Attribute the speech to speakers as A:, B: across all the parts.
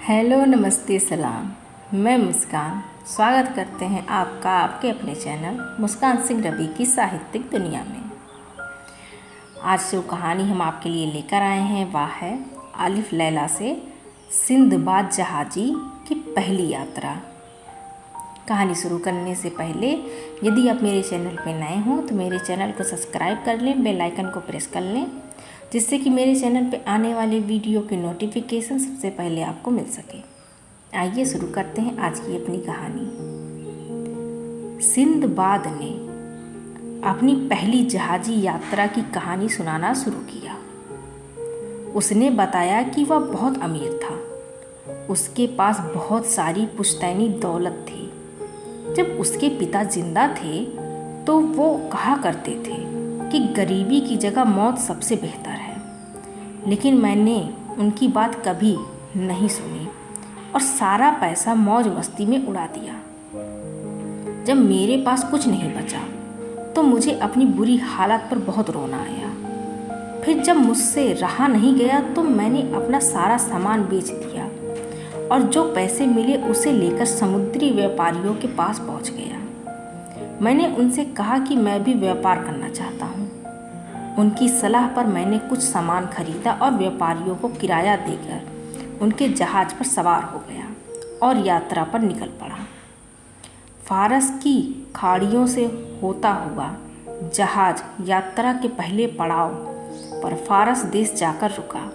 A: Hello, नमस्ते, सलाम। मैं मुस्कान स्वागत करते हैं आपका आपके अपने चैनल मुस्कान सिंह रवि की साहित्यिक दुनिया में। आज जो कहानी हम आपके लिए लेकर आए हैं वह है आलिफ लैला से सिंदबाद जहाजी की पहली यात्रा। कहानी शुरू करने से पहले यदि आप मेरे चैनल पर नए हों तो मेरे चैनल को सब्सक्राइब कर लें, बेल आइकन को प्रेस कर लें, जिससे कि मेरे चैनल पे आने वाले वीडियो के नोटिफिकेशन सबसे पहले आपको मिल सके। आइए शुरू करते हैं आज की अपनी कहानी। सिंदबाद ने अपनी पहली जहाजी यात्रा की कहानी सुनाना शुरू किया। उसने बताया कि वह बहुत अमीर था, उसके पास बहुत सारी पुश्तैनी दौलत थी। जब उसके पिता जिंदा थे तो वो कहा करते थे कि गरीबी की जगह मौत सबसे बेहतर है, लेकिन मैंने उनकी बात कभी नहीं सुनी और सारा पैसा मौज मस्ती में उड़ा दिया। जब मेरे पास कुछ नहीं बचा तो मुझे अपनी बुरी हालत पर बहुत रोना आया। फिर जब मुझसे रहा नहीं गया तो मैंने अपना सारा सामान बेच दिया और जो पैसे मिले उसे लेकर समुद्री व्यापारियों के पास पहुंच गया। मैंने उनसे कहा कि मैं भी व्यापार करना चाहता हूँ। उनकी सलाह पर मैंने कुछ सामान खरीदा और व्यापारियों को किराया देकर उनके जहाज पर सवार हो गया और यात्रा पर निकल पड़ा। फारस की खाड़ियों से होता हुआ जहाज यात्रा के पहले पड़ाव पर फारस देश जाकर रुका।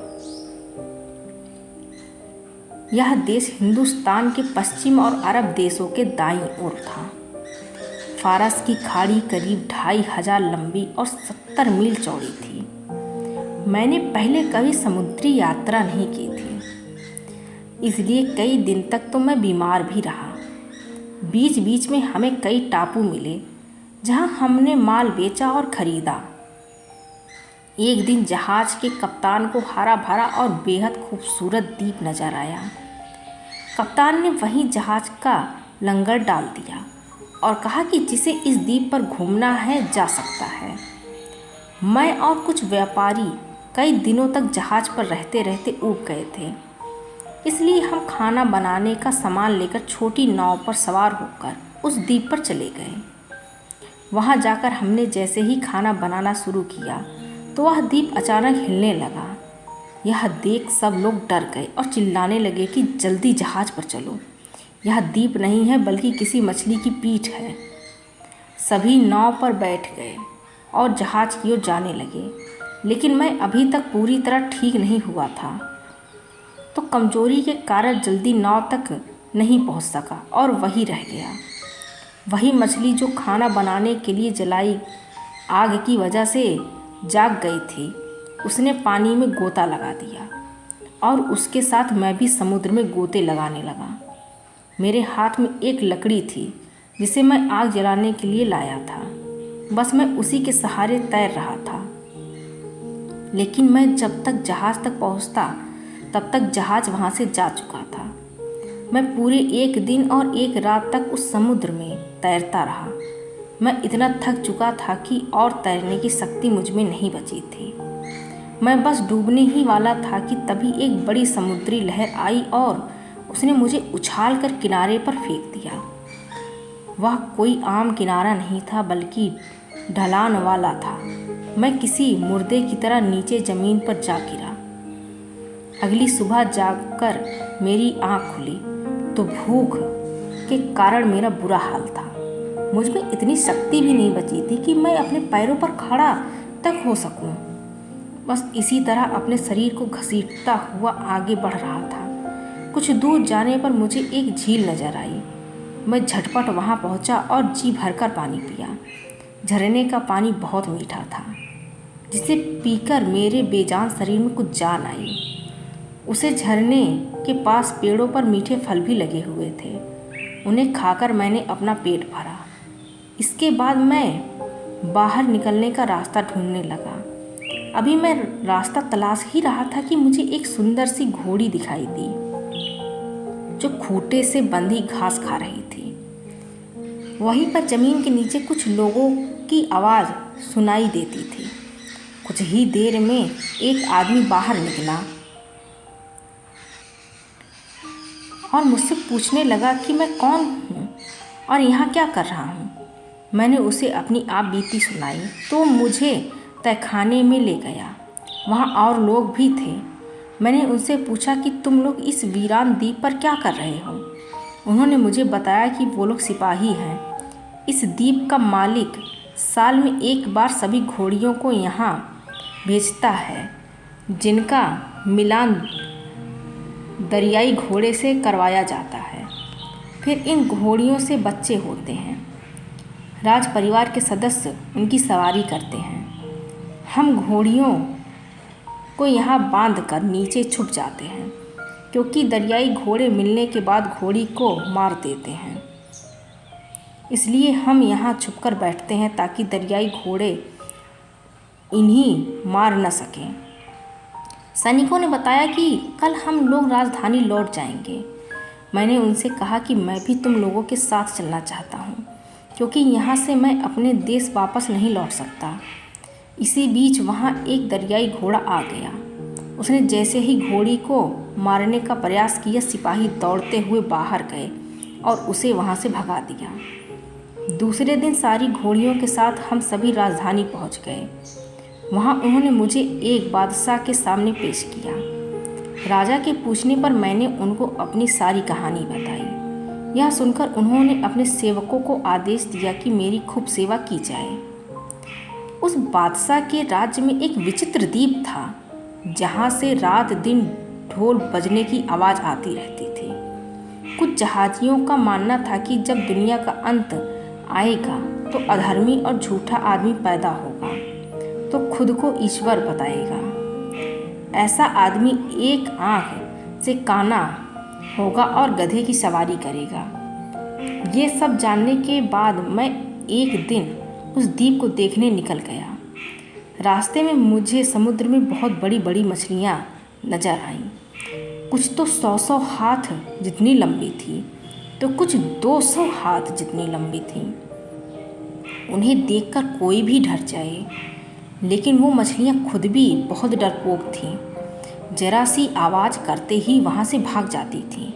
A: यह देश हिंदुस्तान के पश्चिम और अरब देशों के दाईं ओर था। फारस की खाड़ी करीब 2500 लंबी और 70 मील चौड़ी थी। मैंने पहले कभी समुद्री यात्रा नहीं की थी, इसलिए कई दिन तक तो मैं बीमार भी रहा। बीच बीच में हमें कई टापू मिले जहां हमने माल बेचा और खरीदा। एक दिन जहाज के कप्तान को हरा भरा और बेहद खूबसूरत द्वीप नजर आया। कप्तान ने वहीं जहाज का लंगर डाल दिया और कहा कि जिसे इस द्वीप पर घूमना है जा सकता है। मैं और कुछ व्यापारी कई दिनों तक जहाज पर रहते रहते ऊब गए थे, इसलिए हम खाना बनाने का सामान लेकर छोटी नाव पर सवार होकर उस द्वीप पर चले गए। वहां जाकर हमने जैसे ही खाना बनाना शुरू किया तो वह द्वीप अचानक हिलने लगा। यह देख सब लोग डर गए और चिल्लाने लगे कि जल्दी जहाज पर चलो, यह द्वीप नहीं है बल्कि किसी मछली की पीठ है। सभी नाव पर बैठ गए और जहाज की ओर जाने लगे, लेकिन मैं अभी तक पूरी तरह ठीक नहीं हुआ था, तो कमजोरी के कारण जल्दी नाव तक नहीं पहुंच सका और वहीं रह गया। वही मछली जो खाना बनाने के लिए जलाई आग की वजह से जाग गई थी, उसने पानी में गोता लगा दिया और उसके साथ मैं भी समुद्र में गोते लगाने लगा। मेरे हाथ में एक लकड़ी थी जिसे मैं आग जलाने के लिए लाया था। बस मैं उसी के सहारे तैर रहा था, लेकिन मैं जब तक जहाज तक पहुंचता तब तक जहाज वहां से जा चुका था। मैं पूरे एक दिन और एक रात तक उस समुद्र में तैरता रहा। मैं इतना थक चुका था कि और तैरने की शक्ति मुझ में नहीं बची थी। मैं बस डूबने ही वाला था कि तभी एक बड़ी समुद्री लहर आई और उसने मुझे उछालकर किनारे पर फेंक दिया। वह कोई आम किनारा नहीं था बल्कि ढलान वाला था। मैं किसी मुर्दे की तरह नीचे ज़मीन पर जा गिरा। अगली सुबह जागकर मेरी आँख खुली तो भूख के कारण मेरा बुरा हाल था। मुझ में इतनी शक्ति भी नहीं बची थी कि मैं अपने पैरों पर खड़ा तक हो सकूं। बस इसी तरह अपने शरीर को घसीटता हुआ आगे बढ़ रहा था। कुछ दूर जाने पर मुझे एक झील नजर आई। मैं झटपट वहां पहुंचा और जी भरकर पानी पिया। झरने का पानी बहुत मीठा था, जिसे पीकर मेरे बेजान शरीर में कुछ जान आई। उसे झरने के पास पेड़ों पर मीठे फल भी लगे हुए थे। उन्हें खाकर मैंने अपना पेट भरा। इसके बाद मैं बाहर निकलने का रास्ता ढूंढने लगा। अभी मैं रास्ता तलाश ही रहा था कि मुझे एक सुंदर सी घोड़ी दिखाई दी जो खूंटे से बंधी घास खा रही थी। वहीं पर जमीन के नीचे कुछ लोगों की आवाज़ सुनाई देती थी। कुछ ही देर में एक आदमी बाहर निकला और मुझसे पूछने लगा कि मैं कौन हूँ और यहाँ क्या कर रहा हूँ। मैंने उसे अपनी आप बीती सुनाई तो मुझे तहखाने में ले गया। वहाँ और लोग भी थे। मैंने उनसे पूछा कि तुम लोग इस वीरान द्वीप पर क्या कर रहे हो। उन्होंने मुझे बताया कि वो लोग सिपाही हैं। इस द्वीप का मालिक साल में एक बार सभी घोड़ियों को यहाँ भेजता है, जिनका मिलान दरियाई घोड़े से करवाया जाता है। फिर इन घोड़ियों से बच्चे होते हैं। राज परिवार के सदस्य उनकी सवारी करते हैं। हम घोड़ियों को यहाँ बांध कर नीचे छुप जाते हैं, क्योंकि दरियाई घोड़े मिलने के बाद घोड़ी को मार देते हैं। इसलिए हम यहाँ छुपकर बैठते हैं ताकि दरियाई घोड़े इन्हीं मार न सकें। सैनिकों ने बताया कि कल हम लोग राजधानी लौट जाएंगे। मैंने उनसे कहा कि मैं भी तुम लोगों के साथ चलना चाहता हूँ, क्योंकि यहाँ से मैं अपने देश वापस नहीं लौट सकता। इसी बीच वहाँ एक दरियाई घोड़ा आ गया। उसने जैसे ही घोड़ी को मारने का प्रयास किया, सिपाही दौड़ते हुए बाहर गए और उसे वहाँ से भगा दिया। दूसरे दिन सारी घोड़ियों के साथ हम सभी राजधानी पहुँच गए। वहाँ उन्होंने मुझे एक बादशाह के सामने पेश किया। राजा के पूछने पर मैंने उनको अपनी सारी कहानी बताई। यह सुनकर उन्होंने अपने सेवकों को आदेश दिया कि मेरी खूब सेवा की जाए। उस बादशाह के राज्य में एक विचित्र द्वीप था, जहाँ से रात दिन ढोल बजने की आवाज़ आती रहती थी। कुछ जहाजियों का मानना था कि जब दुनिया का अंत आएगा तो अधर्मी और झूठा आदमी पैदा होगा तो खुद को ईश्वर बताएगा। ऐसा आदमी एक आँख से काना होगा और गधे की सवारी करेगा। ये सब जानने के बाद मैं एक दिन उस द्वीप को देखने निकल गया। रास्ते में मुझे समुद्र में बहुत बड़ी बड़ी मछलियाँ नजर आईं। कुछ तो 100-100 हाथ जितनी लंबी थी तो कुछ 200 हाथ जितनी लंबी थी। उन्हें देखकर कोई भी डर जाए, लेकिन वो मछलियाँ खुद भी बहुत डरपोक थीं। जरा सी आवाज़ करते ही वहाँ से भाग जाती थी।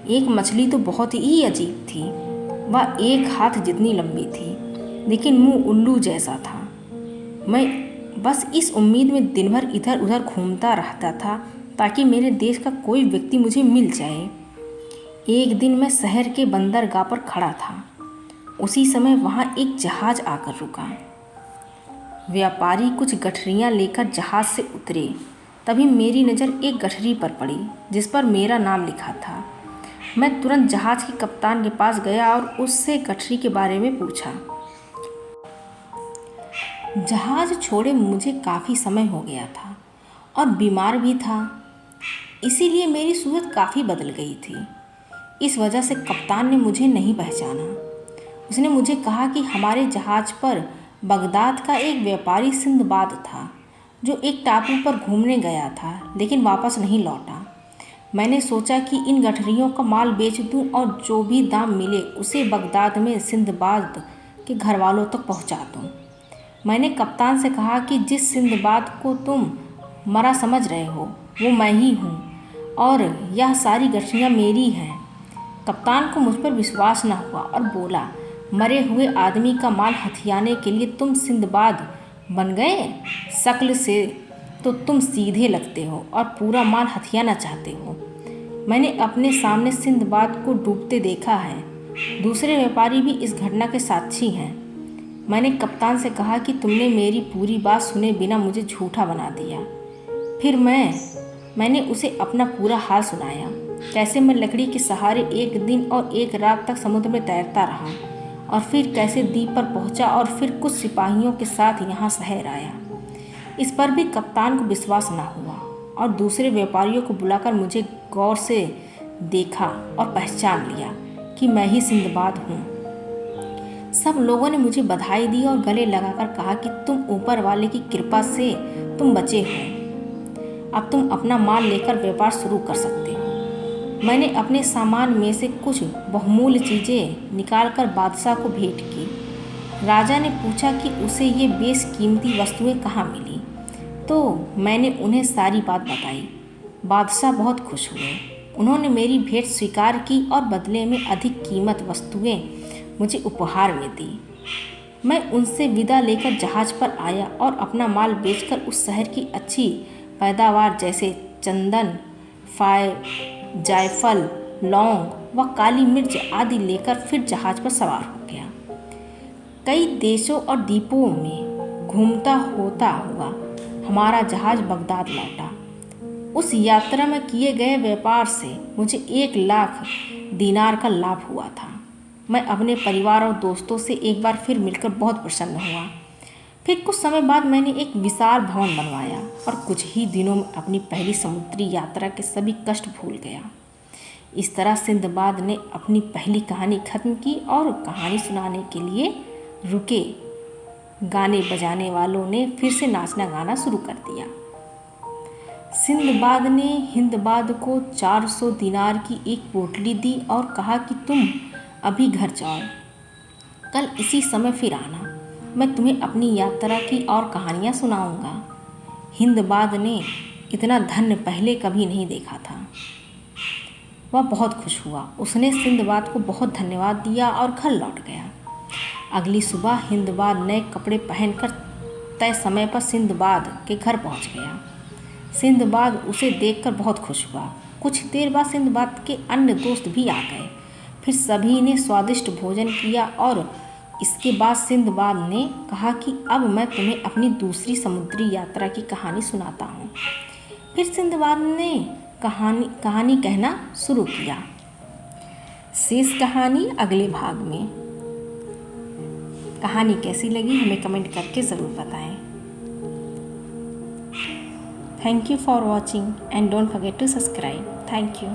A: एक मछली तो बहुत ही अजीब थी। वह 1 हाथ जितनी लंबी थी, लेकिन मुंह उल्लू जैसा था। मैं बस इस उम्मीद में दिन भर इधर उधर घूमता रहता था ताकि मेरे देश का कोई व्यक्ति मुझे मिल जाए। एक दिन मैं शहर के बंदरगाह पर खड़ा था। उसी समय वहाँ एक जहाज आकर रुका। व्यापारी कुछ गठरियाँ लेकर जहाज से उतरे। तभी मेरी नज़र एक गठरी पर पड़ी जिस पर मेरा नाम लिखा था। मैं तुरंत जहाज के कप्तान के पास गया और उससे गठरी के बारे में पूछा। जहाज छोड़े मुझे काफ़ी समय हो गया था और बीमार भी था, इसीलिए मेरी सूरत काफ़ी बदल गई थी। इस वजह से कप्तान ने मुझे नहीं पहचाना। उसने मुझे कहा कि हमारे जहाज़ पर बगदाद का एक व्यापारी सिंदबाद था, जो एक टापू पर घूमने गया था लेकिन वापस नहीं लौटा। मैंने सोचा कि इन गठरियों का माल बेच दूं और जो भी दाम मिले उसे बगदाद में सिंदबाद के घर वालों तक पहुंचा दूं। मैंने कप्तान से कहा कि जिस सिंदबाद को तुम मरा समझ रहे हो वो मैं ही हूँ और यह सारी गठरियाँ मेरी हैं। कप्तान को मुझ पर विश्वास न हुआ और बोला, मरे हुए आदमी का माल हथियाने के लिए तुम सिंदबाद बन गए? शक्ल से तो तुम सीधे लगते हो और पूरा माल हथियाना चाहते हो। मैंने अपने सामने सिंदबाद को डूबते देखा है। दूसरे व्यापारी भी इस घटना के साक्षी हैं। मैंने कप्तान से कहा कि तुमने मेरी पूरी बात सुने बिना मुझे झूठा बना दिया। फिर मैंने उसे अपना पूरा हाल सुनाया, कैसे मैं लकड़ी के सहारे एक दिन और एक रात तक समुद्र में तैरता रहा और फिर कैसे द्वीप पर पहुंचा और फिर कुछ सिपाहियों के साथ यहाँ शहर आया। इस पर भी कप्तान को विश्वास न हुआ और दूसरे व्यापारियों को बुलाकर मुझे गौर से देखा और पहचान लिया कि मैं ही सिंदबाद हूँ। सब लोगों ने मुझे बधाई दी और गले लगाकर कहा कि तुम ऊपर वाले की कृपा से तुम बचे हो। अब तुम अपना माल लेकर व्यापार शुरू कर सकते हो। मैंने अपने सामान में से कुछ बहुमूल्य चीज़ें निकालकर बादशाह को भेंट की। राजा ने पूछा कि उसे ये बेशकीमती वस्तुएं कहाँ मिली, तो मैंने उन्हें सारी बात बताई। बादशाह बहुत खुश हुए। उन्होंने मेरी भेंट स्वीकार की और बदले में अधिक कीमत वस्तुएं मुझे उपहार में दी। मैं उनसे विदा लेकर जहाज पर आया और अपना माल बेचकर उस शहर की अच्छी पैदावार जैसे चंदन, जायफल, लौंग व काली मिर्च आदि लेकर फिर जहाज पर सवार हो गया। कई देशों और द्वीपों में घूमता होता हुआ हमारा जहाज बगदाद लौटा। उस यात्रा में किए गए व्यापार से मुझे 1,00,000 दीनार का लाभ हुआ था। मैं अपने परिवार और दोस्तों से एक बार फिर मिलकर बहुत प्रसन्न हुआ। फिर कुछ समय बाद मैंने एक विशाल भवन बनवाया और कुछ ही दिनों में अपनी पहली समुद्री यात्रा के सभी कष्ट भूल गया। इस तरह सिंदबाद ने अपनी पहली कहानी खत्म की और कहानी सुनाने के लिए रुके गाने बजाने वालों ने फिर से नाचना गाना शुरू कर दिया। सिंदबाद ने हिंदबाद को 400 दीनार की एक पोटली दी और कहा कि तुम अभी घर जाओ, कल इसी समय फिर आना, मैं तुम्हें अपनी यात्रा की और कहानियाँ सुनाऊंगा। हिंदबाद ने इतना धन पहले कभी नहीं देखा था। वह बहुत खुश हुआ। उसने सिंदबाद को बहुत धन्यवाद दिया और घर लौट गया। अगली सुबह हिंदबाद नए कपड़े पहनकर तय समय पर सिंदबाद के घर पहुंच गया। सिंदबाद उसे देखकर बहुत खुश हुआ। कुछ देर बाद सिंदबाद के अन्य दोस्त भी आ गए। फिर सभी ने स्वादिष्ट भोजन किया और इसके बाद सिंदबाद ने कहा कि अब मैं तुम्हें अपनी दूसरी समुद्री यात्रा की कहानी सुनाता हूँ। फिर सिंदबाद ने कहानी कहना शुरू किया। शेष कहानी अगले भाग में। कहानी कैसी लगी हमें कमेंट करके ज़रूर बताएं। Thank you for watching and don't forget to subscribe. Thank you.